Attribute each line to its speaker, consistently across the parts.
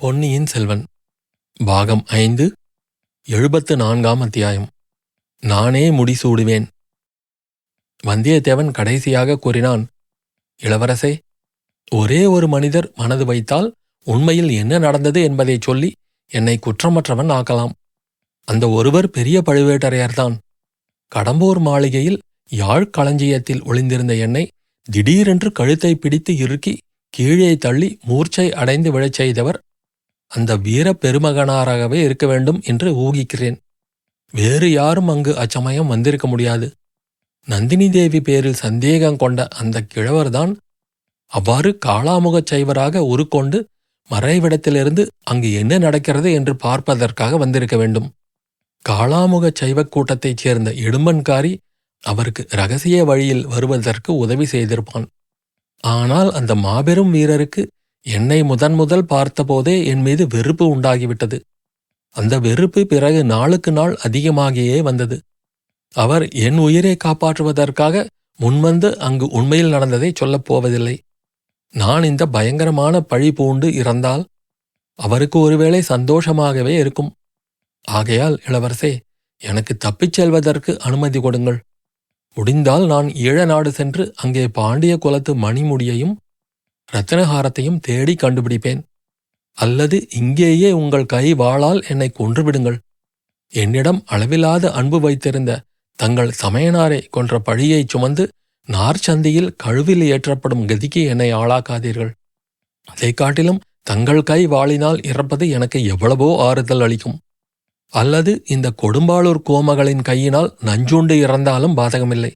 Speaker 1: பொன்னியின் செல்வன் பாகம் 5 74ஆம் அத்தியாயம். நானே முடிசூடுவேன். வந்தியத்தேவன் கடைசியாக கூறினான், இளவரசே, ஒரே ஒரு மனிதர் மனது வைத்தால் உண்மையில் என்ன நடந்தது என்பதைச் சொல்லி என்னை குற்றமற்றவன் ஆக்கலாம். அந்த ஒருவர் பெரிய பழுவேட்டரையர்தான். கடம்பூர் மாளிகையில் யாழ் களஞ்சியத்தில் ஒளிந்திருந்த என்னை திடீரென்று கழுத்தை பிடித்து இறுக்கி கீழே தள்ளி மூர்ச்சை அடைந்து விழச் செய்தவர் அந்த வீர பெருமகனாராகவே இருக்க வேண்டும் என்று ஊகிக்கிறேன். வேறு யாரும் அங்கு அச்சமயம் வந்திருக்க முடியாது. நந்தினி தேவி பேரில் சந்தேகம் கொண்ட அந்த கிழவர்தான் அவ்வாறு காளாமுகச் சைவராக உருக்கொண்டு மறைவிடத்திலிருந்து அங்கு என்ன நடக்கிறது என்று பார்ப்பதற்காக வந்திருக்க வேண்டும். காளாமுகச் சைவக் கூட்டத்தைச் சேர்ந்த இடும்பன்காரி அவருக்கு இரகசிய வழியில் வருவதற்கு உதவி செய்திருப்பான். ஆனால் அந்த மாபெரும் வீரருக்கு என்னை முதல் பார்த்தபோதே என் மீது வெறுப்பு உண்டாகிவிட்டது. அந்த வெறுப்பு பிறகு நாளுக்கு நாள் அதிகமாகியே வந்தது. அவர் என் உயிரை காப்பாற்றுவதற்காக முன்வந்து அங்கு உண்மையில் நடந்ததை சொல்லப் போவதில்லை. நான் இந்த பயங்கரமான பழி பூண்டு இறந்தால் அவருக்கு ஒருவேளை சந்தோஷமாகவே இருக்கும். ஆகையால் இளவரசே, எனக்கு தப்பிச் செல்வதற்கு அனுமதி கொடுங்கள். முடிந்தால் நான் ஈழ நாடு சென்று அங்கே பாண்டிய குலத்து மணிமுடியையும் இரத்தினஹாரத்தையும் தேடி கண்டுபிடிப்பேன். அல்லது இங்கேயே உங்கள் கை வாளால் என்னை கொன்றுவிடுங்கள். என்னிடம் அளவிலாத அன்பு வைத்திருந்த தங்கள் சமயனாரை கொன்ற பழியைச் சுமந்து நார்ச்சந்தியில் கழுவில் ஏற்றப்படும் கதிக்கு என்னை ஆளாக்காதீர்கள். அதைக் காட்டிலும் தங்கள் கை வாளினால் இறப்பது எனக்கு எவ்வளவோ ஆறுதல் அளிக்கும். அல்லது இந்த கொடும்பாளூர் கோமகளின் கையினால் நஞ்சுண்டு இறந்தாலும் பாதகமில்லை.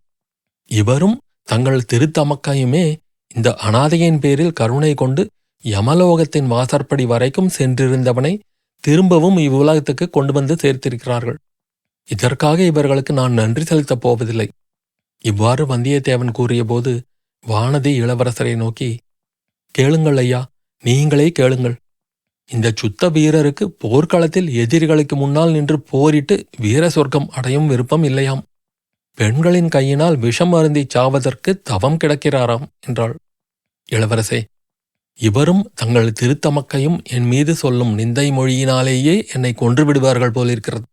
Speaker 1: இவரும் தங்கள் திருத்தமக்கையுமே இந்த அனாதையின் பேரில் கருணை கொண்டு யமலோகத்தின் வாசற்படி வரைக்கும் சென்றிருந்தவனை திரும்பவும் இவ்வுலகத்துக்கு கொண்டு வந்து சேர்த்திருக்கிறார்கள். இதற்காக இவர்களுக்கு நான் நன்றி செலுத்தப் போவதில்லை. இவ்வாறு வந்தியத்தேவன் கூறியபோது வானதி இளவரசரை நோக்கி, கேளுங்கள் ஐயா, நீங்களே கேளுங்கள். இந்த சுத்த வீரருக்கு போர்க்களத்தில் எதிரிகளுக்கு முன்னால் நின்று போரிட்டு வீர சொர்க்கம் அடையும் விருப்பம் இல்லையாம். பெண்களின் கையினால் விஷம் அருந்தி சாவதற்கு தவம் கிடக்கிறாராம் என்றாள். இளவரசே, இவரும் தங்கள் திருத்தமக்கையும் என் மீது சொல்லும் நிந்தை மொழியினாலேயே என்னை கொன்று விடுவார்கள் போலிருக்கிறது.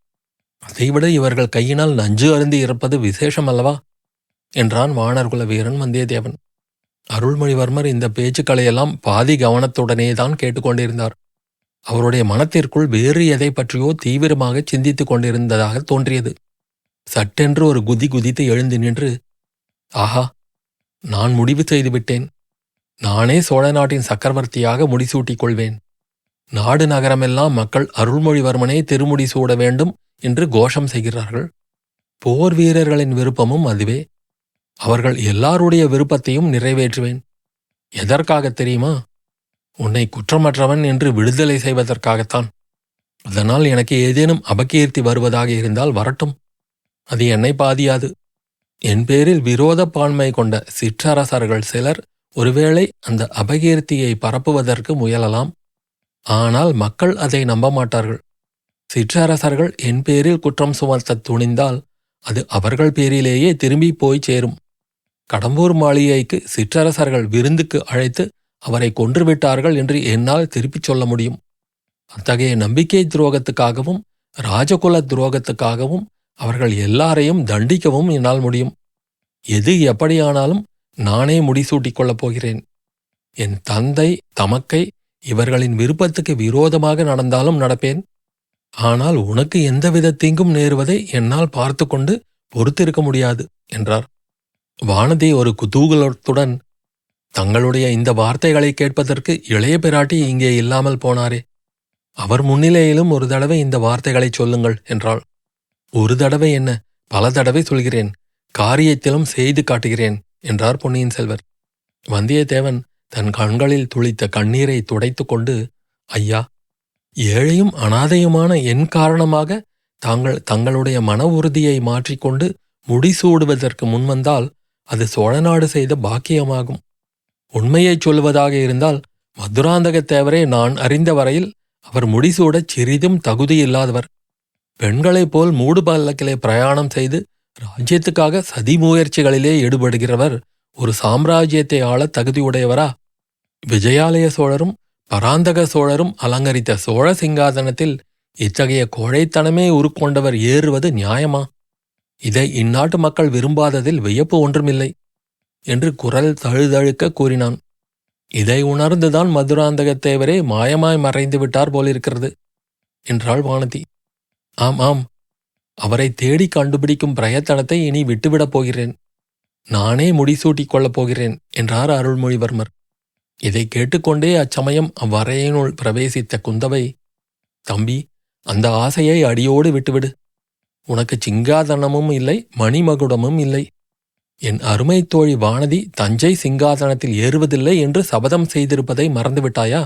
Speaker 1: அதைவிட இவர்கள் கையினால் நஞ்சு அருந்தி இறப்பது விசேஷம் அல்லவா என்றான் வானர்குல வீரன் வந்தியத்தேவன். அருள்மொழிவர்மர் இந்த பேச்சுக்களையெல்லாம் பாதி கவனத்துடனேதான் கேட்டுக்கொண்டிருந்தார். அவருடைய மனத்திற்குள் வேறு எதை பற்றியோ தீவிரமாக சிந்தித்துக் கொண்டிருந்ததாக தோன்றியது. சட்டென்று ஒரு குதி குதித்து எழுந்து நின்று, ஆஹா, நான் முடிவு செய்துவிட்டேன். நானே சோழ நாட்டின் சக்கரவர்த்தியாக முடிசூட்டிக் கொள்வேன். நாடு நகரமெல்லாம் மக்கள் அருள்மொழிவர்மனே திருமுடி சூட வேண்டும் என்று கோஷம் செய்கிறார்கள். போர் வீரர்களின் விருப்பமும் அதுவே. அவர்கள் எல்லாருடைய விருப்பத்தையும் நிறைவேற்றுவேன். எதற்காக தெரியுமா? உன்னை குற்றமற்றவன் என்று விடுதலை செய்வதற்காகத்தான். அதனால் எனக்கு ஏதேனும் அபகீர்த்தி வருவதாக இருந்தால் வரட்டும். அது என்னை பாதியாது. என் பேரில் விரோத பான்மை கொண்ட சிற்றரசர்கள் சிலர் ஒருவேளை அந்த அபகீர்த்தியை பரப்புவதற்கு முயலலாம். ஆனால் மக்கள் அதை நம்ப மாட்டார்கள். சிற்றரசர்கள் என் பேரில் குற்றம் சுமத்த துணிந்தால் அது அவர்கள் பேரிலேயே திரும்பி போய் சேரும். கடம்பூர் மாளிகைக்கு சிற்றரசர்கள் விருந்துக்கு அழைத்து அவரை கொன்றுவிட்டார்கள் என்று என்னால் திருப்பிச் சொல்ல முடியும். அத்தகைய நம்பிக்கை துரோகத்துக்காகவும் ராஜகுல துரோகத்துக்காகவும் அவர்கள் எல்லாரையும் தண்டிக்கவும் என்னால் முடியும். எது எப்படியானாலும் நானே முடிசூட்டிக் கொள்ளப் போகிறேன். என் தந்தை தமக்கை இவர்களின் விருப்பத்துக்கு விரோதமாக நடந்தாலும் நடப்பேன். ஆனால் உனக்கு எந்தவித தீங்கும் நேருவதை என்னால் பார்த்து கொண்டு பொறுத்திருக்க முடியாது என்றார். வானதி ஒரு குதூகலத்துடன், தங்களுடைய இந்த வார்த்தைகளை கேட்பதற்கு இளைய பிராட்டி இங்கே இல்லாமல் போனாரே, அவர் முன்னிலையிலும் ஒரு தடவை இந்த வார்த்தைகளை சொல்லுங்கள் என்றாள். ஒரு தடவை என்ன, பல தடவை சொல்கிறேன். காரியத்திலும் செய்து காட்டுகிறேன் என்றார் பொன்னியின் செல்வர். வந்தியத்தேவன் தன் கண்களில் துளித்த கண்ணீரை துடைத்து கொண்டு, ஐயா, ஏழையும் அனாதையுமான என் காரணமாக தாங்கள் தங்களுடைய மன உறுதியை மாற்றிக்கொண்டு முடிசூடுவதற்கு முன்வந்தால் அது சோழநாடு செய்த பாக்கியமாகும். உண்மையைச் சொல்வதாக இருந்தால் மதுராந்தகத்தேவரே நான் அறிந்த வரையில் அவர் முடிசூடச் சிறிதும் தகுதியில்லாதவர். பெண்களைப் போல் மூடு பல்லக்கிலே பிரயாணம் செய்து ராஜ்யத்துக்காக சதி முயற்சிகளிலே ஈடுபடுகிறவர் ஒரு சாம்ராஜ்யத்தை ஆள தகுதியுடையவரா? விஜயாலய சோழரும் பராந்தக சோழரும் அலங்கரித்த சோழ சிங்காதனத்தில் இத்தகைய கோழைத்தனமே உருக்கொண்டவர் ஏறுவது நியாயமா? இதை இந்நாட்டு மக்கள் விரும்பாததில் வியப்பு ஒன்றுமில்லை என்று குரல் தழுதழுக்க கூறினான். இதை உணர்ந்துதான் மதுராந்தகத்தேவரே மாயமாய் மறைந்து விட்டார் போலிருக்கிறது என்றாள் வானதி. ஆம் ஆம், அவரை தேடி கண்டுபிடிக்கும் பிரயத்தனத்தை இனி விட்டுவிடப் போகிறேன். நானே முடிசூட்டிக் கொள்ளப் போகிறேன் என்றார் அருள்மொழிவர்மர். இதை கேட்டுக்கொண்டே அச்சமயம் அவ்வறையினுள் பிரவேசித்த குந்தவை, தம்பி, அந்த ஆசையை அடியோடு விட்டுவிடு. உனக்கு சிங்காதனமும் இல்லை, மணிமகுடமும் இல்லை. என் அருமை தோழி வானதி தஞ்சை சிங்காதனத்தில் ஏறுவதில்லை என்று சபதம் செய்திருப்பதை மறந்துவிட்டாயா?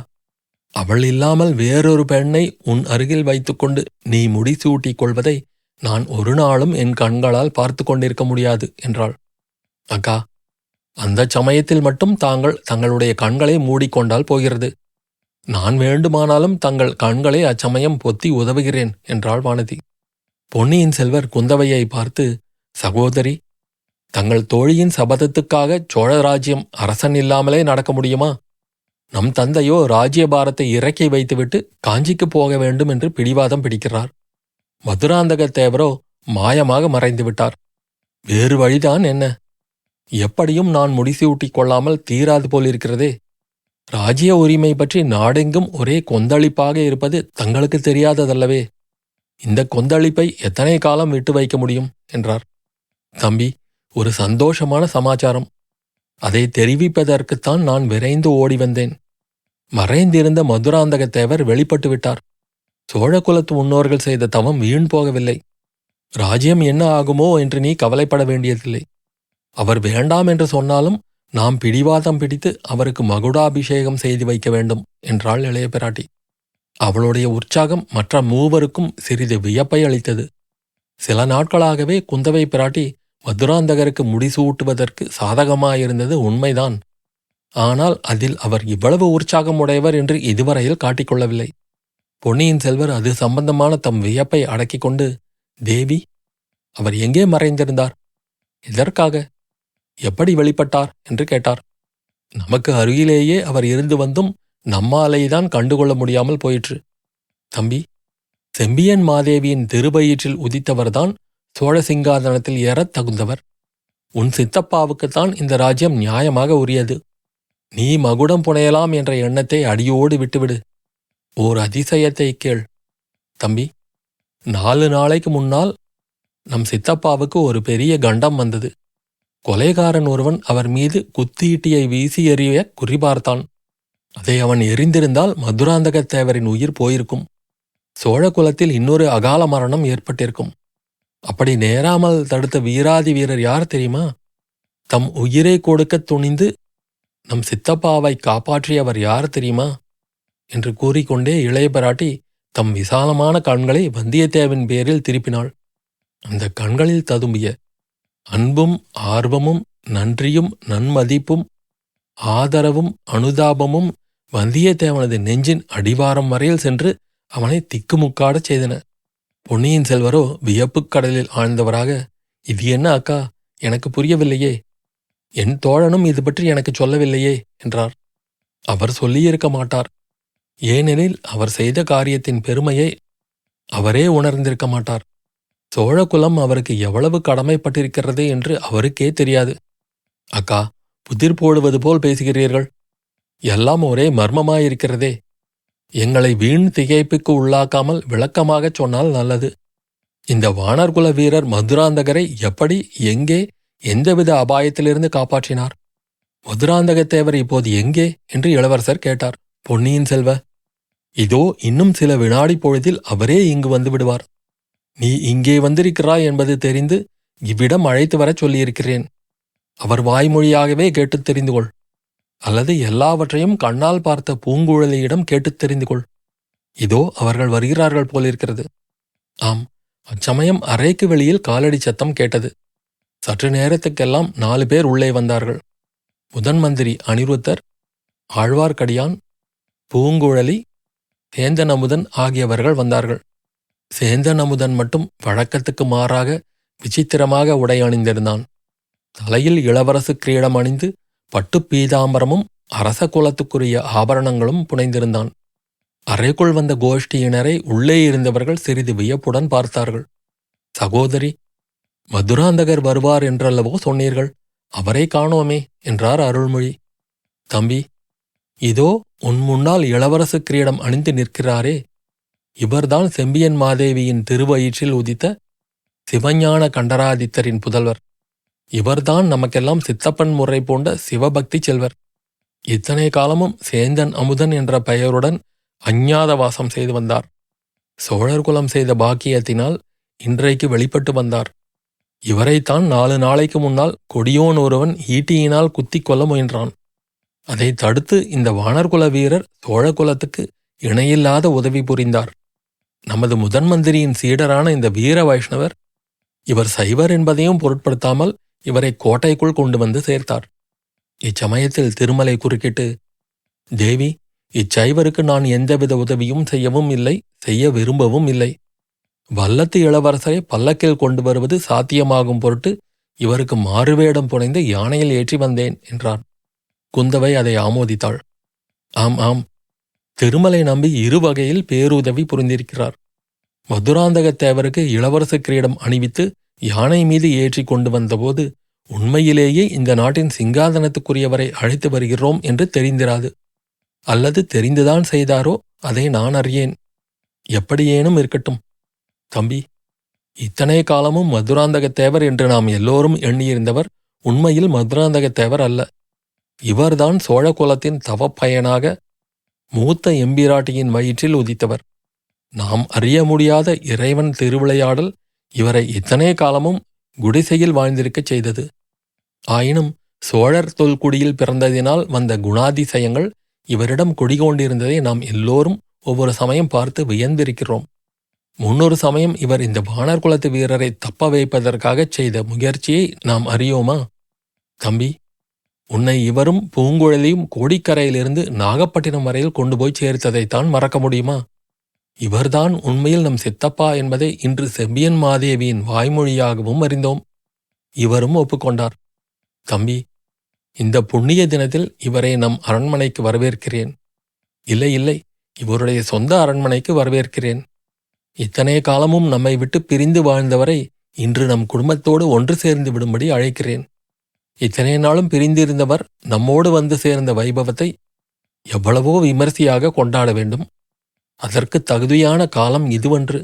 Speaker 1: அவள் இல்லாமல் வேறொரு பெண்ணை உன் அருகில் வைத்துக்கொண்டு நீ முடிசூட்டிக் கொள்வதை நான் ஒரு நாளும் என் கண்களால் பார்த்து கொண்டிருக்க முடியாது என்றாள். அக்கா, அந்த சமயத்தில் மட்டும் தாங்கள் தங்களுடைய கண்களை மூடிக்கொண்டால் போகிறது. நான் வேண்டுமானாலும் தங்கள் கண்களை அச்சமயம் பொத்தி உதவுகிறேன் என்றாள் வானதி. பொன்னியின் செல்வர் குந்தவையை பார்த்து, சகோதரி, தங்கள் தோழியின் சபதத்துக்காக சோழ ராஜ்யம் அரசன் இல்லாமலே நடக்க முடியுமா? நம் தந்தையோ ராஜ்யபாரத்தை இறக்கி வைத்துவிட்டு காஞ்சிக்கு போக வேண்டும் என்று பிடிவாதம் பிடிக்கிறார். மதுராந்தகத்தேவரோ மாயமாக மறைந்துவிட்டார். வேறு வழிதான் என்ன? எப்படியும் நான் முடிசூட்டிக் கொள்ளாமல் தீராது போலிருக்கிறதே. ராஜ்ய உரிமை பற்றி நாடெங்கும் ஒரே கொந்தளிப்பாக இருப்பது தங்களுக்கு தெரியாததல்லவே. இந்த கொந்தளிப்பை எத்தனை காலம் விட்டு வைக்க முடியும் என்றார். தம்பி, ஒரு சந்தோஷமான சமாச்சாரம். அதை தெரிவிப்பதற்குத்தான் நான் விரைந்து ஓடி வந்தேன். மறைந்திருந்த மதுராந்தகத்தேவர் வெளிப்பட்டு விட்டார். சோழகுலத்து முன்னோர்கள் செய்த தவம் வீண் போகவில்லை. ராஜ்யம் என்ன ஆகுமோ என்று நீ கவலைப்பட வேண்டியதில்லை. அவர் வேண்டாம் என்று சொன்னாலும் நாம் பிடிவாதம் பிடித்து அவருக்கு மகுடாபிஷேகம் செய்து வைக்க வேண்டும் என்றாள் இளைய பிராட்டி. அவளுடைய உற்சாகம் மற்ற மூவருக்கும் சிறிது வியப்பை அளித்தது. சில நாட்களாகவே குந்தவை பிராட்டி மதுராந்தகருக்கு முடிசூட்டுவதற்கு சாதகமாயிருந்தது உண்மைதான். ஆனால் அதில் அவர் இவ்வளவு உற்சாகம் உடையவர் என்று இதுவரையில் காட்டிக்கொள்ளவில்லை. பொன்னியின் செல்வர் அது சம்பந்தமான தம் வியப்பை அடக்கிக் கொண்டு, தேவி, அவர் எங்கே மறைந்திருந்தார்? எதற்காக? எப்படி வெளிப்பட்டார் என்று கேட்டார். நமக்கு அருகிலேயே அவர் இருந்து வந்தும் நம்மாலேதான் கண்டுகொள்ள முடியாமல் போயிற்று. தம்பி, செம்பியன் மாதேவியின் திருவயிற்றில் உதித்தவர்தான் சோழ சிங்காதனத்தில் ஏறத் தகுந்தவர். உன் சித்தப்பாவுக்குத்தான் இந்த ராஜ்யம் நியாயமாக உரியது. நீ மகுடம் புனையலாம் என்ற எண்ணத்தை அடியோடு விட்டுவிடு. ஓர் அதிசயத்தை கேள் தம்பி. 4 நாளைக்கு முன்னால் நம் சித்தப்பாவுக்கு ஒரு பெரிய கண்டம் வந்தது. கொலைகாரன் ஒருவன் அவர் மீது குத்தீட்டியை வீசி எறிய குறிபார்த்தான். அதை அவன் எறிந்திருந்தால் மதுராந்தகத்தேவரின் உயிர் போயிருக்கும். சோழ குலத்தில் இன்னொரு அகால மரணம் ஏற்பட்டிருக்கும். அப்படி நேராமல் தடுத்த வீராதி வீரர் யார் தெரியுமா? தம் உயிரை கொடுக்கத் துணிந்து நம் சித்தப்பாவை காப்பாற்றியவர் யார் தெரியுமா என்று கூறிக்கொண்டே இளைய பிராட்டி தம் விசாலமான கண்களை வந்தியத்தேவன் பேரில் திருப்பினாள். அந்த கண்களில் ததும்பிய அன்பும் ஆர்வமும் நன்றியும் நன்மதிப்பும் ஆதரவும் அனுதாபமும் வந்தியத்தேவனது நெஞ்சின் அடிவாரம் வரையில் சென்று அவனை திக்குமுக்காடச் செய்தன. பொன்னியின் செல்வரோ வியப்புக் கடலில் ஆழ்ந்தவராக, இது என்ன அக்கா, எனக்கு புரியவில்லையே. என் தோழனும் இது பற்றி எனக்கு சொல்லவில்லையே என்றார். அவர் சொல்லியிருக்க மாட்டார். ஏனெனில் அவர் செய்த காரியத்தின் பெருமையை அவரே உணர்ந்திருக்க மாட்டார். சோழகுலம் அவருக்கு எவ்வளவு கடமைப்பட்டிருக்கிறது என்று அவருக்கே தெரியாது. அக்கா, புதிர் போடுவது போல் பேசுகிறீர்கள். எல்லாம் ஒரே மர்மமாயிருக்கிறதே. எங்களை வீண் திகைப்புக்கு உள்ளாக்காமல் விளக்கமாகச் சொன்னால் நல்லது. இந்த வானர்குல வீரர் மதுராந்தகரை எப்படி, எங்கே, எந்தவித அபாயத்திலிருந்து காப்பாற்றினார்? மதுராந்தகத்தேவர் இப்போது எங்கே என்று இளவரசர் கேட்டார். பொன்னியின் செல்வ, இதோ இன்னும் சில வினாடி பொழுதில் அவரே இங்கு வந்து விடுவார். நீ இங்கே வந்திருக்கிறாய் என்பது தெரிந்து இவ்விடம் அழைத்து வரச் சொல்லியிருக்கிறேன். அவர் வாய்மொழியாகவே கேட்டுத் தெரிந்து கொள். அல்லது எல்லாவற்றையும் கண்ணால் பார்த்த பூங்குழலியிடம் கேட்டுத் தெரிந்து கொள். இதோ அவர்கள் வருகிறார்கள் போலிருக்கிறது. ஆம், அச்சமயம் அறைக்கு வெளியில் காலடி சத்தம் கேட்டது. சற்று நேரத்துக்கெல்லாம் 4 பேர் உள்ளே வந்தார்கள். முதன் மந்திரி அனிருத்தர், ஆழ்வார்க்கடியான், பூங்குழலி, சேந்தன் அமுதன் ஆகியவர்கள் வந்தார்கள். சேந்தன் அமுதன் மட்டும் வழக்கத்துக்கு மாறாக விசித்திரமாக உடை அணிந்திருந்தான். தலையில் இளவரசு கிரீடம் அணிந்து பட்டுப் பீதாம்பரமும் அரச குலத்துக்குரிய ஆபரணங்களும் புனைந்திருந்தான். அறைக்குள் வந்த கோஷ்டியினரை உள்ளே இருந்தவர்கள் சிறிது வியப்புடன் பார்த்தார்கள். சகோதரி, மதுராந்தகர் வருவார் என்றல்லவோ சொன்னீர்கள், அவரை காணோமே என்றார் அருள்மொழி. தம்பி, இதோ உன் முன்னால் இளவரசு கிரீடம் அணிந்து நிற்கிறாரே, இவர்தான் செம்பியன் மாதேவியின் திருவயிற்றில் உதித்த சிவஞான கண்டராதித்தரின் புதல்வர். இவர்தான் நமக்கெல்லாம் சித்தப்பன் முறை போன்ற சிவபக்தி செல்வர். இத்தனை காலமும் சேந்தன் அமுதன் என்ற பெயருடன் அஞ்ஞாத வாசம் செய்து வந்தார். சோழர் குலம் செய்த பாக்கியத்தினால் இன்றைக்கு வெளிப்பட்டு வந்தார். இவரைத்தான் 4 நாளைக்கு முன்னால் கொடியோன் ஒருவன் ஈட்டியினால் குத்திக் கொள்ள முயன்றான். அதை தடுத்து இந்த வானர்குல வீரர் சோழ குலத்துக்கு இணையில்லாத உதவி புரிந்தார். நமது முதன்மந்திரியின் சீடரான இந்த வீர வைஷ்ணவர் இவர் சைவர் என்பதையும் பொருட்படுத்தாமல் இவரை கோட்டைக்குள் கொண்டு வந்து சேர்த்தார். இச்சமயத்தில் திருமலை குறுக்கிட்டு, தேவி, இச்சைவருக்கு நான் எந்தவித உதவியும் செய்யவும் இல்லை, செய்ய விரும்பவும் இல்லை. வல்லத்து இளவரசரை பல்லக்கில் கொண்டு வருவது சாத்தியமாகும் பொருட்டு இவருக்கு மாறுவேடம் புனைந்து யானையில் ஏற்றி வந்தேன் என்றார். குந்தவை அதை ஆமோதித்தாள். ஆம் ஆம், திருமலை நம்பி இருவகையில் பேருதவி புரிந்திருக்கிறார். மதுராந்தகத்தேவருக்கு இளவரச கிரீடம் அணிவித்து யானை மீது ஏற்றி கொண்டு வந்தபோது உண்மையிலேயே இந்த நாட்டின் சிங்காதனத்துக்குரியவரை அழைத்து வருகிறோம் என்று தெரிந்திராது. அல்லது தெரிந்துதான் செய்தாரோ, அதை நான் அறியேன். எப்படியேனும் இருக்கட்டும். தம்பி, இத்தனை காலமும் மதுராந்தகத்தேவர் என்று நாம் எல்லோரும் எண்ணியிருந்தவர் உண்மையில் மதுராந்தகத்தேவர் அல்ல. இவர்தான் சோழ குலத்தின் தவப்பயனாக மூத்த எம்பிராட்டியின் வயிற்றில் உதித்தவர். நாம் அறிய முடியாத இறைவன் திருவிளையாடல் இவரை இத்தனை காலமும் குடிசையில் வாழ்ந்திருக்கச் செய்தது. ஆயினும் சோழர் தொல்குடியில் பிறந்ததினால் வந்த குணாதிசயங்கள் இவரிடம் குடிகொண்டிருந்ததை நாம் எல்லோரும் ஒவ்வொரு சமயம் பார்த்து வியந்திருக்கிறோம். முன்னொரு சமயம் இவர் இந்த வானர் குலத்து வீரரை தப்ப வைப்பதற்காகச் செய்த முயற்சியை நாம் அறியோமா? தம்பி, உன்னை இவரும் பூங்குழலியும் கோடிக்கரையிலிருந்து நாகப்பட்டினம் வரையில் கொண்டு போய் சேர்த்ததைத்தான் மறக்க முடியுமா? இவர்தான் உண்மையில் நம் சித்தப்பா என்பதை இன்று செம்பியன் மாதேவியின் வாய்மொழியாகவும் அறிந்தோம். இவரும் ஒப்புக்கொண்டார். தம்பி, இந்த புண்ணிய தினத்தில் இவரை நம் அரண்மனைக்கு வரவேற்கிறேன். இல்லை இல்லை, இவருடைய சொந்த அரண்மனைக்கு வரவேற்கிறேன். இத்தனை காலமும் நம்மை விட்டு பிரிந்து வாழ்ந்தவரை இன்று நம் குடும்பத்தோடு ஒன்று சேர்ந்து விடும்படி அழைக்கிறேன். இத்தனை நாளும் பிரிந்திருந்தவர் நம்மோடு வந்து சேர்ந்த வைபவத்தை எவ்வளவோ விமர்சையாக கொண்டாட வேண்டும். அதற்கு தகுதியான காலம் இதுவன்று.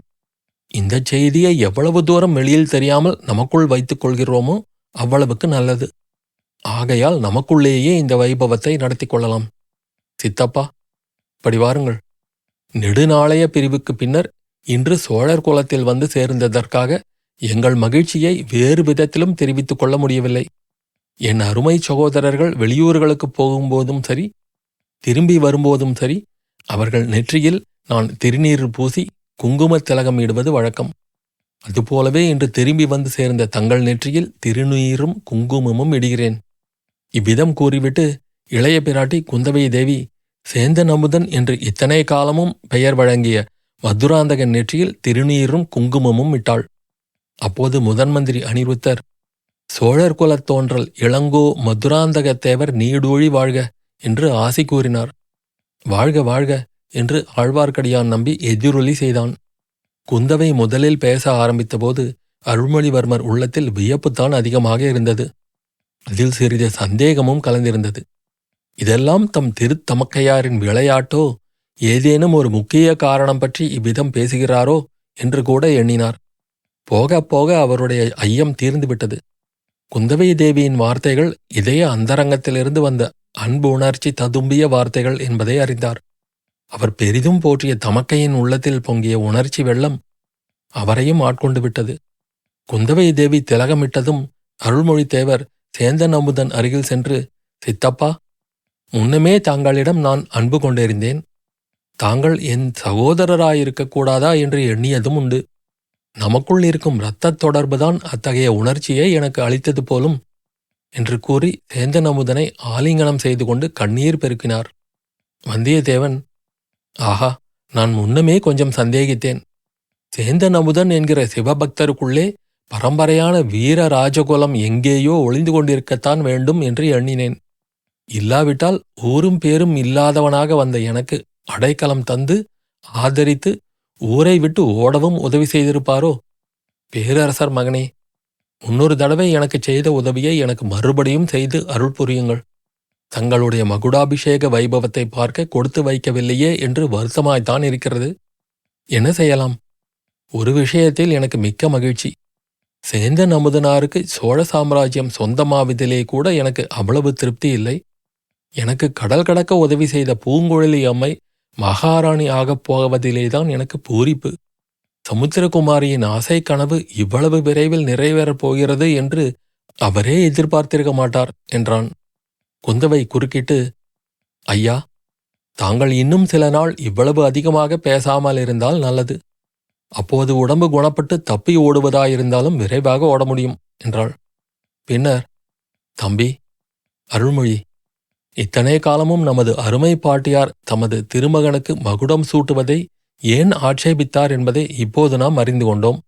Speaker 1: இந்த செய்தியை எவ்வளவு தூரம் வெளியில் தெரியாமல் நமக்குள் வைத்துக் கொள்கிறோமோ அவ்வளவுக்கு நல்லது. ஆகையால் நமக்குள்ளேயே இந்த வைபவத்தை நடத்தி கொள்ளலாம். சித்தப்பா, இப்படி வாருங்கள். நெடுநாளைய பிரிவுக்கு பின்னர் இன்று சோழர் குலத்தில் வந்து சேர்ந்ததற்காக எங்கள் மகிழ்ச்சியை வேறு விதத்திலும் தெரிவித்துக் கொள்ள முடியவில்லை. என் அருமை சகோதரர்கள் வெளியூர்களுக்குப் போகும்போதும் சரி, திரும்பி வரும்போதும் சரி, அவர்கள் நெற்றியில் நான் திருநீர் பூசி குங்குமத் திலகம் இடுவது வழக்கம். அதுபோலவே இன்று திரும்பி வந்து சேர்ந்த தங்கள் நெற்றியில் திருநீரும் குங்குமமும் இடுகிறேன். இவ்விதம் கூறிவிட்டு இளைய பிராட்டி குந்தவை தேவி சேந்தன் அமுதன் என்று இத்தனை காலமும் பெயர் வழங்கிய மதுராந்தகன் நெற்றியில் திருநீரும் குங்குமமும் இட்டாள். அப்போது முதன்மந்திரி அனிருத்தர், சோழர் குலத் தோன்றல் இளங்கோ மதுராந்தகத்தேவர் நீடூழி வாழ்க என்று ஆசி கூறினார். வாழ்க வாழ்க என்று ஆழ்வார்க்கடியான் நம்பி எதிரொலி செய்தான். குந்தவை முதலில் பேச ஆரம்பித்தபோது அருள்மொழிவர்மர் உள்ளத்தில் வியப்புத்தான் அதிகமாக இருந்தது. அதில் சிறிது சந்தேகமும் கலந்திருந்தது. இதெல்லாம் தம் திருத்தமக்கையாரின் விளையாட்டோ, ஏதேனும் ஒரு முக்கிய காரணம் பற்றி இவ்விதம் பேசுகிறாரோ என்று கூட எண்ணினார். போக போக அவருடைய ஐயம் தீர்ந்துவிட்டது. குந்தவை தேவியின் வார்த்தைகள் இதய அந்தரங்கத்திலிருந்து வந்த அன்பு உணர்ச்சி ததும்பிய வார்த்தைகள் என்பதை அறிந்தார். அவர் பெரிதும் போற்றிய தமக்கையின் உள்ளத்தில் பொங்கிய உணர்ச்சி வெள்ளம் அவரையும் ஆட்கொண்டு விட்டது. குந்தவை தேவி திலகமிட்டதும் அருள்மொழித்தேவர் சேந்தன் அமுதன் அருகில் சென்று, சித்தப்பா, முன்னமே தாங்களிடம் நான் அன்பு கொண்டிருந்தேன். தாங்கள் என் சகோதரராயிருக்கக்கூடாதா என்று எண்ணியதும் உண்டு. நமக்குள் இருக்கும் இரத்தத் தொடர்புதான் அத்தகைய உணர்ச்சியை எனக்கு அளித்தது போலும் என்று கூறி சேந்தன் அமுதனை ஆலிங்கனம் செய்து கொண்டு கண்ணீர் பெருக்கினார். வந்தியத்தேவன், ஆஹா, நான் முன்னமே கொஞ்சம் சந்தேகித்தேன். சேந்தன் அமுதன் என்கிற சிவபக்தருக்குள்ளே பரம்பரையான வீர ராஜகுலம் எங்கேயோ ஒளிந்து கொண்டிருக்கத்தான் வேண்டும் என்று எண்ணினேன். இல்லாவிட்டால் ஊரும் பேரும் இல்லாதவனாக வந்த எனக்கு அடைக்கலம் தந்து ஆதரித்து ஊரை விட்டு ஓடவும் உதவி செய்திருப்பாரோ? பேரரசர் மகனே, முன்னொரு தடவை எனக்கு செய்த உதவியை எனக்கு மறுபடியும் செய்து அருள் புரியுங்கள். தங்களுடைய மகுடாபிஷேக வைபவத்தை பார்க்க கொடுத்து வைக்கவில்லையே என்று வருத்தமாய்த்தான் இருக்கிறது. என்ன செய்யலாம்? ஒரு விஷயத்தில் எனக்கு மிக்க மகிழ்ச்சி. சேந்தன் அமுதனாருக்கு சோழ சாம்ராஜ்யம் சொந்தமாவதிலே கூட எனக்கு அவ்வளவு திருப்தி இல்லை. எனக்கு கடல் கடக்க உதவி செய்த பூங்குழலி அம்மை மகாராணி ஆகப் போவதிலேதான் எனக்கு பூரிப்பு. சமுத்திரகுமாரியின் ஆசை கனவு இவ்வளவு விரைவில் நிறைவேறப் போகிறது என்று அவரே எதிர்பார்த்திருக்க மாட்டார் என்றான். குந்தவை குறுக்கிட்டு, ஐயா, தாங்கள் இன்னும் சில நாள் இவ்வளவு அதிகமாக பேசாமல் இருந்தால் நல்லது. அப்போது உடம்பு குணப்பட்டு தப்பி ஓடுவதாயிருந்தாலும் விரைவாக ஓட முடியும் என்றாள். பின்னர், தம்பி அருள்மொழி, இத்தனை காலமும் நமது அருமை பாட்டியார் தமது திருமகனுக்கு மகுடம் சூட்டுவதை ஏன் ஆட்சேபித்தார் என்பதை இப்போது நாம் அறிந்து கொண்டோம்.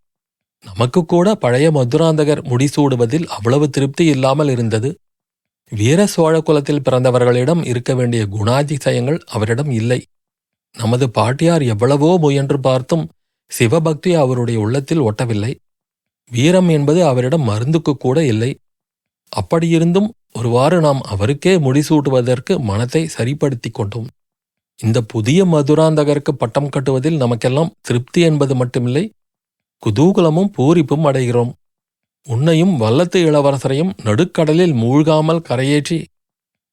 Speaker 1: நமக்கு கூட பழைய மதுராந்தகர் முடிசூடுவதில் அவ்வளவு திருப்தி இல்லாமல் இருந்தது. வீர சோழ குலத்தில் பிறந்தவர்களிடம் இருக்க வேண்டிய குணாதிசயங்கள் அவரிடம் இல்லை. நமது பாட்டியார் எவ்வளவோ முயன்று பார்த்தும் சிவபக்தி அவருடைய உள்ளத்தில் ஒட்டவில்லை. வீரம் என்பது அவரிடம் மருந்துக்கு கூட இல்லை. அப்படியிருந்தும் ஒருவாறு நாம் அவருக்கே முடிசூட்டுவதற்கு மனத்தை சரிப்படுத்தி கொண்டோம். இந்த புதிய மதுராந்தகருக்கு பட்டம் கட்டுவதில் நமக்கெல்லாம் திருப்தி என்பது மட்டுமில்லை, குதூகலமும் பூரிப்பும் அடைகிறோம். உன்னையும் வல்லத்து இளவரசரையும் நடுக்கடலில் மூழ்காமல் கரையேற்றி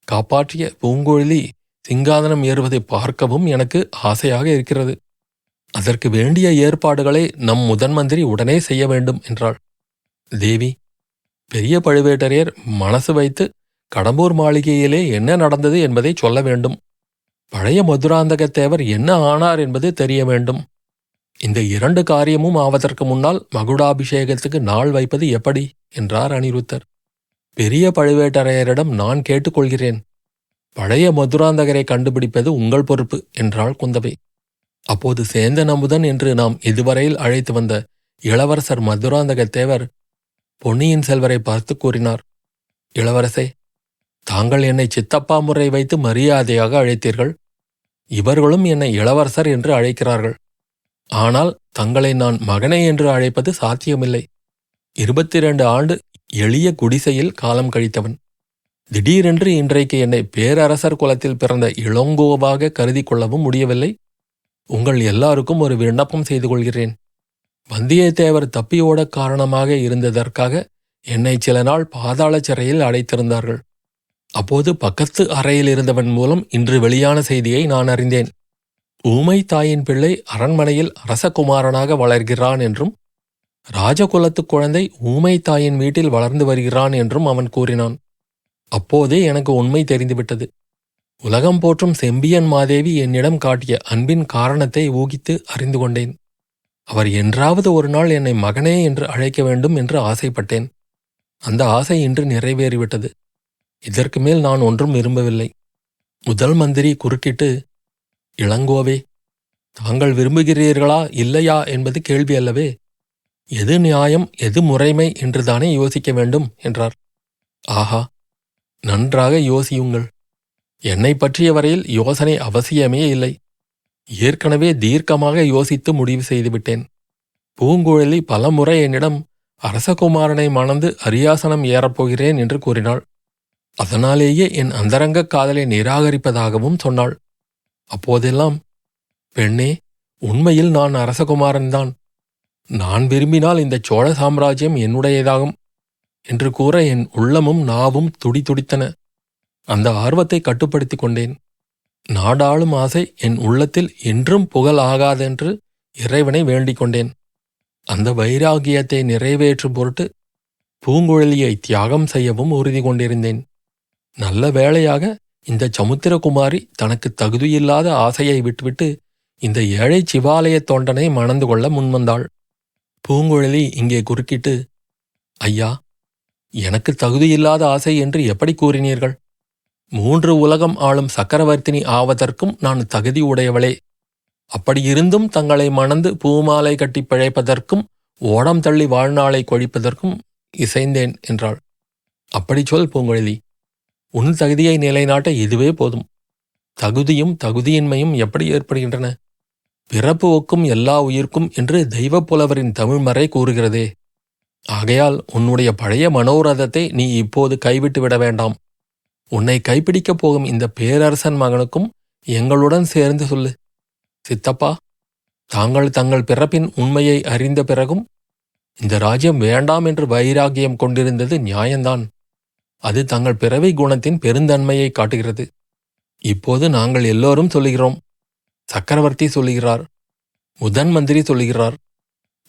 Speaker 1: காப்பாற்றிய பூங்குழலி சிங்காதனம் ஏறுவதை பார்க்கவும் எனக்கு ஆசையாக இருக்கிறது. அதற்கு வேண்டிய ஏற்பாடுகளை நம் முதன்மந்திரி உடனே செய்ய வேண்டும் என்றாள். தேவி, பெரிய பழுவேட்டரையர் மனசு வைத்து கடம்பூர் மாளிகையிலே என்ன நடந்தது என்பதை சொல்ல வேண்டும். பழைய மதுராந்தகத்தேவர் என்ன ஆனார் என்பது தெரிய வேண்டும். இந்த 2 காரியமும் ஆவதற்கு முன்னால் மகுடாபிஷேகத்துக்கு நாள் வைப்பது எப்படி என்றார் அனிருத்தர். பெரிய பழுவேட்டரையரிடம் நான் கேட்டுக்கொள்கிறேன். பழைய மதுராந்தகரை கண்டுபிடிப்பது உங்கள் பொறுப்பு என்றாள் குந்தவை. அப்போது சேந்தன் அமுதன் என்று நாம் இதுவரையில் அழைத்து வந்த இளவரசர் மதுராந்தகத்தேவர் பொன்னியின் செல்வரை பார்த்து கூறினார். இளவரசே, தாங்கள் என்னை சித்தப்பா முறை வைத்து மரியாதையாக அழைத்தீர்கள். இவர்களும் என்னை இளவரசர் என்று அழைக்கிறார்கள். ஆனால் தங்களை நான் மகனே என்று அழைப்பது சாத்தியமில்லை. 22 ஆண்டு எளிய குடிசையில் காலம் கழித்தவன். திடீரென்று இன்றைக்கு என்னை பேரரசர் குலத்தில் பிறந்த இளங்கோவாக கருதி கொள்ளவும் முடியவில்லை. உங்கள் எல்லாருக்கும் ஒரு விண்ணப்பம் செய்து கொள்கிறேன். வந்தியத்தேவர் தப்பியோட காரணமாக இருந்ததற்காக என்னை சில நாள் பாதாள சிறையில் அடைத்திருந்தார்கள். அப்போது பக்கத்து அறையில் இருந்தவன் மூலம் இன்று வெளியான செய்தியை நான் அறிந்தேன். ஊமை தாயின் பிள்ளை அரண்மனையில் அரசகுமாரனாக வளர்கிறான் என்றும் ராஜகுலத்துக் குழந்தை ஊமை தாயின் வீட்டில் வளர்ந்து வருகிறான் என்றும் அவன் கூறினான். அப்போதே எனக்கு உண்மை தெரிந்துவிட்டது. உலகம் போற்றும் செம்பியன் மாதேவி என்னிடம் காட்டிய அன்பின் காரணத்தை ஊகித்து அறிந்து கொண்டேன். அவர் என்றாவது ஒரு நாள் என்னை மகனே என்று அழைக்க வேண்டும் என்று ஆசைப்பட்டேன். அந்த ஆசை இன்று நிறைவேறிவிட்டது. இதற்கு மேல் நான் ஒன்றும் விரும்பவில்லை. முதல் மந்திரி குறுக்கிட்டு, இளங்கோவே, தாங்கள் விரும்புகிறீர்களா இல்லையா என்பது கேள்வி அல்லவே. எது நியாயம் எது முறைமை என்றுதானே யோசிக்க வேண்டும் என்றார். ஆஹா, நன்றாக யோசியுங்கள். என்னை பற்றிய வரையில் யோசனை அவசியமே இல்லை. ஏற்கனவே தீர்க்கமாக யோசித்து முடிவு செய்துவிட்டேன். பூங்குழலி பலமுறை என்னிடம் அரசகுமாரனை மணந்து அரியாசனம் ஏறப்போகிறேன் என்று கூறினாள். அதனாலேயே என் அந்தரங்க காதலை நிராகரிப்பதாகவும் சொன்னாள். அப்போதெல்லாம், பெண்ணே, உண்மையில் நான் அரசகுமாரன்தான். நான் விரும்பினால் இந்த சோழ சாம்ராஜ்யம் என்னுடையதாகும் என்று கூற என் உள்ளமும் நாவும் துடிதுடித்தன. அந்த ஆர்வத்தை கட்டுப்படுத்திக் கொண்டேன். நாடாளும் ஆசை என் உள்ளத்தில் என்றும் புகழ் ஆகாதென்று இறைவனை வேண்டிக் கொண்டேன். அந்த வைராகியத்தை நிறைவேற்றும் பொருட்டு பூங்குழலியை தியாகம் செய்யவும் உறுதி கொண்டிருந்தேன். நல்ல வேளையாக இந்த சமுத்திரகுமாரி தனக்கு தகுதியில்லாத ஆசையை விட்டுவிட்டு இந்த ஏழை சிவாலய தொண்டனை மணந்து கொள்ள முன்வந்தாள். பூங்குழலி இங்கே குறுக்கிட்டு, ஐயா, எனக்கு தகுதியில்லாத ஆசை என்று எப்படி கூறினீர்கள்? 3 உலகம் ஆளும் சக்கரவர்த்தினி ஆவதற்கும் நான் தகுதி உடையவளே. அப்படியிருந்தும் தங்களை மணந்து பூமாலை கட்டி பிழைப்பதற்கும் ஓடம் தள்ளி வாழ்நாளை கொழிப்பதற்கும் இசைந்தேன் என்றாள். அப்படி சொல் பூங்குழலி. உன் தகுதியை நிலைநாட்ட இதுவே போதும். தகுதியும் தகுதியின்மையும் எப்படி ஏற்படுகின்றன? பிறப்பு ஒக்கும் எல்லா உயிர்க்கும் என்று தெய்வப் புலவரின் தமிழ்மறை கூறுகிறதே. ஆகையால் உன்னுடைய பழைய மனோரதத்தை நீ இப்போது கைவிட்டு விட வேண்டாம். உன்னை கைப்பிடிக்கப் போகும் இந்த பேரரசன் மகனுக்கும் எங்களுடன் சேர்ந்து சொல்லு. சித்தப்பா, தாங்கள் தங்கள் பிறப்பின் உண்மையை அறிந்த பிறகும் இந்த ராஜ்யம் வேண்டாம் என்று வைராகியம் கொண்டிருந்தது நியாயந்தான். அது தங்கள் பிறவி குணத்தின் பெருந்தன்மையை காட்டுகிறது. இப்போது நாங்கள் எல்லோரும் சொல்லுகிறோம். சக்கரவர்த்தி சொல்லுகிறார், முதன் மந்திரி சொல்லுகிறார்,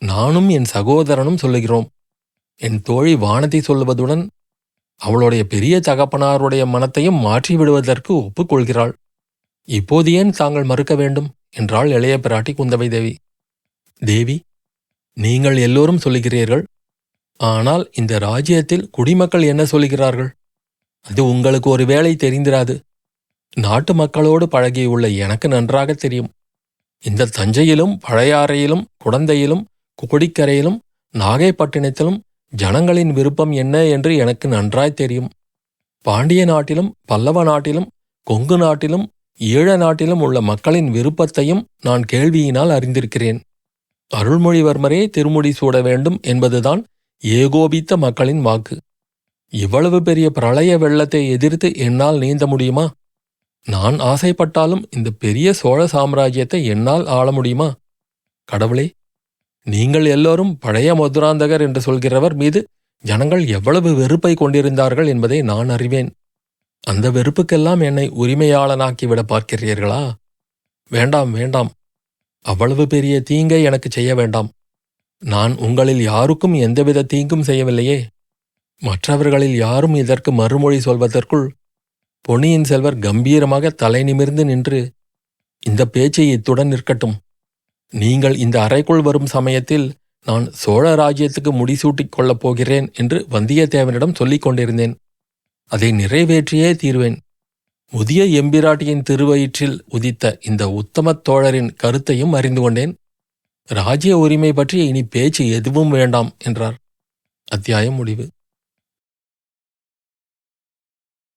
Speaker 1: நானும் என் சகோதரனும் சொல்லுகிறோம். என் தோழி வானதி சொல்லுவதுடன் அவளுடைய பெரிய தகப்பனாருடைய மனத்தையும் மாற்றிவிடுவதற்கு ஒப்புக்கொள்கிறாள். இப்போது ஏன் தாங்கள் மறுக்க வேண்டும் என்றாள் இளைய பிராட்டி குந்தவை தேவி. தேவி, நீங்கள் எல்லோரும் சொல்லுகிறீர்கள். ஆனால் இந்த ராஜ்யத்தில் குடிமக்கள் என்ன சொல்லுகிறார்கள்? அது உங்களுக்கு ஒருவேளை தெரிந்திராது. நாட்டு மக்களோடு பழகியுள்ள எனக்கு நன்றாக தெரியும். இந்த தஞ்சையிலும் பழையாறையிலும் குடந்தையிலும் குடிக்கரையிலும் நாகைப்பட்டினத்திலும் ஜனங்களின் விருப்பம் என்ன என்று எனக்கு நன்றாய் தெரியும். பாண்டிய நாட்டிலும் பல்லவ நாட்டிலும் கொங்கு நாட்டிலும் ஈழ நாட்டிலும் உள்ள மக்களின் விருப்பத்தையும் நான் கேள்வியினால் அறிந்திருக்கிறேன். அருள்மொழிவர்மரே திருமுடி சூட வேண்டும் என்பதுதான் ஏகோபித்த மக்களின் வாக்கு. இவ்வளவு பெரிய பிரளய வெள்ளத்தை எதிர்த்து என்னால் நீந்த முடியுமா? நான் ஆசைப்பட்டாலும் இந்த பெரிய சோழ சாம்ராஜ்யத்தை என்னால் ஆள முடியுமா? கடவுளே, நீங்கள் எல்லோரும் பழைய மதுராந்தகர் என்று சொல்கிறவர் மீது ஜனங்கள் எவ்வளவு வெறுப்பை கொண்டிருந்தார்கள் என்பதை நான் அறிவேன். அந்த வெறுப்புக்கெல்லாம் என்னை உரிமையாளனாக்கிவிட பார்க்கிறீர்களா? வேண்டாம், வேண்டாம். அவ்வளவு பெரிய தீங்கை எனக்கு செய்ய வேண்டாம். நான் உங்களில் யாருக்கும் எந்தவித தீங்கும் செய்யவில்லையே. மற்றவர்களில் யாரும் இதற்கு மறுமொழி சொல்வதற்குள் பொன்னியின் செல்வர் கம்பீரமாக தலை நிமிர்ந்து நின்று, இந்த பேச்சு இத்துடன் நிற்கட்டும். நீங்கள் இந்த அறைக்குள் வரும் சமயத்தில் நான் சோழ ராஜ்யத்துக்கு முடிசூட்டிக் கொள்ளப் போகிறேன் என்று வந்தியத்தேவனிடம் சொல்லிக் கொண்டிருந்தேன். அதை நிறைவேற்றியே தீர்வேன். முதிய எம்பிராட்டியின் திருவயிற்றில் உதித்த இந்த உத்தமத் தோழரின் கருத்தையும் அறிந்து கொண்டேன். ராஜ்ய உரிமை பற்றி இனி பேச்சு எதுவும் வேண்டாம் என்றார். அத்தியாயம் முடிவு.